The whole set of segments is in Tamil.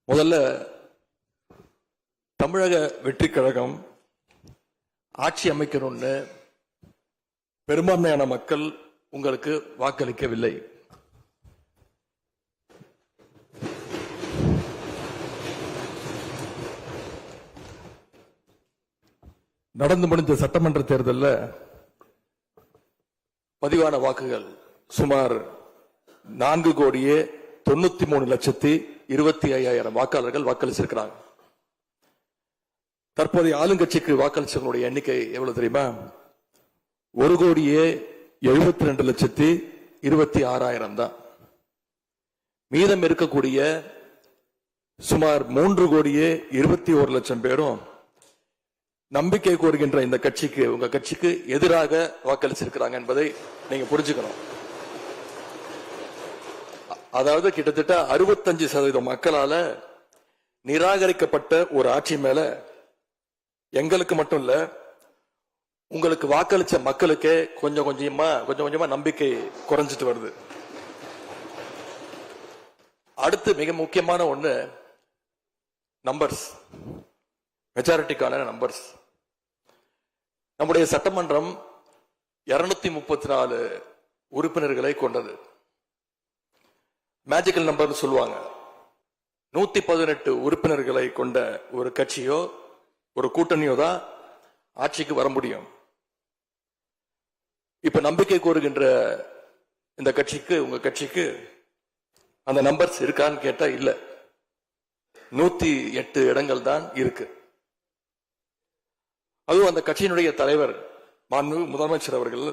முதல்ல தமிழக வெற்றி கழகம் ஆட்சி அமைக்கணும்னு பெரும்பான்மையான மக்கள் உங்களுக்கு வாக்களிக்கவில்லை. நடந்து முடிந்த சட்டமன்ற தேர்தலில் பதிவான வாக்குகள் சுமார் 4,93,25,000 வாக்காளர்கள் வாக்களிச்சிருக்கிறாங்க. தற்போதைய ஆளுங்கட்சிக்கு வாக்களிச்சவங்களுடைய எண்ணிக்கை எவ்வளவு தெரியுமா? 1,72,26,000 தான். மீதம் இருக்கக்கூடிய சுமார் 3,21,00,000 பேரும் நம்பிக்கை கோருகின்ற இந்த கட்சிக்கு, உங்க கட்சிக்கு எதிராக வாக்களிச்சிருக்கிறாங்க என்பதை நீங்க புரிஞ்சுக்கணும். அதாவது கிட்டத்தட்ட 65% மக்களால நிராகரிக்கப்பட்ட ஒரு ஆட்சி மேல எங்களுக்கு மட்டும் இல்ல, உங்களுக்கு வாக்களிச்ச மக்களுக்கே கொஞ்சம் கொஞ்சமா நம்பிக்கை குறைஞ்சிட்டு வருது. அடுத்து மிக முக்கியமான ஒண்ணு நம்பர்ஸ், மெஜாரிட்டிக்கான நம்பர்ஸ். நம்முடைய சட்டமன்றம் 234 உறுப்பினர்களை கொண்டது. மேஜிக்கல் நம்பர் சொல்லுவாங்க. 118 உறுப்பினர்களை கொண்ட ஒரு கட்சியோ ஒரு கூட்டணியோ தான் ஆட்சிக்கு வர முடியும். இப்ப நம்பிக்கை கோருகின்ற இந்த கட்சிக்கு, உங்க கட்சிக்கு அந்த நம்பர்ஸ் இருக்கான்னு கேட்டா இல்ல. 108 இடங்கள் தான் இருக்கு. அதுவும் அந்த கட்சியினுடைய தலைவர் மாண்புமிகு முதலமைச்சர் அவர்கள்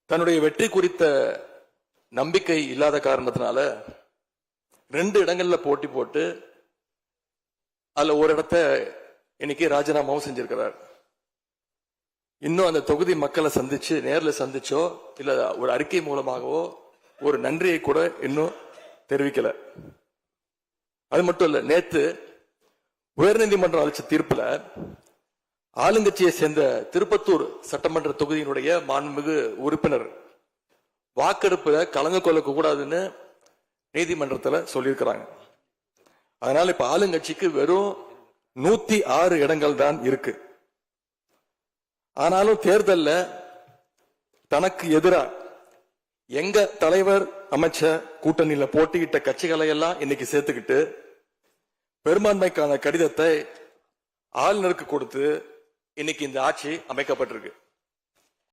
தன்னுடைய வெற்றி குறித்த நம்பிக்கை இல்லாத காரணத்தினால 2 இடங்கள்ல போட்டி போட்டு அதுல ஒரு இடத்தை இன்னைக்கு ராஜினாமாவும் செஞ்சிருக்கிறார். இன்னும் அந்த தொகுதி மக்களை சந்திச்சு, நேரில் சந்திச்சோ இல்ல ஒரு அறிக்கை மூலமாகவோ ஒரு நன்றியை கூட இன்னும் தெரிவிக்கல. அது மட்டும் இல்ல, நேத்து உயர்நீதிமன்றம் அளிச்ச தீர்ப்புல ஆளுங்கட்சியை சேர்ந்த திருப்பத்தூர் சட்டமன்ற தொகுதியினுடைய மாண்புமிகு உறுப்பினர் வாக்கெடுப்புல கலந்து கொள்ள கூடாதுன்னு நீதிமன்றத்தில் சொல்லியிருக்கிறாங்க. அதனால இப்ப ஆளுங்கட்சிக்கு வெறும் 106 இடங்கள் தான் இருக்கு. ஆனாலும் தேர்தல்ல தனக்கு எதிராக எங்க தலைவர் அமைச்ச கூட்டணியில போட்டியிட்ட கட்சிகளை எல்லாம் இன்னைக்கு சேர்த்துக்கிட்டு பெரும்பான்மைக்கான கடிதத்தை ஆளுநருக்கு கொடுத்து இன்னைக்கு இந்த ஆட்சி அமைக்கப்பட்டிருக்கு.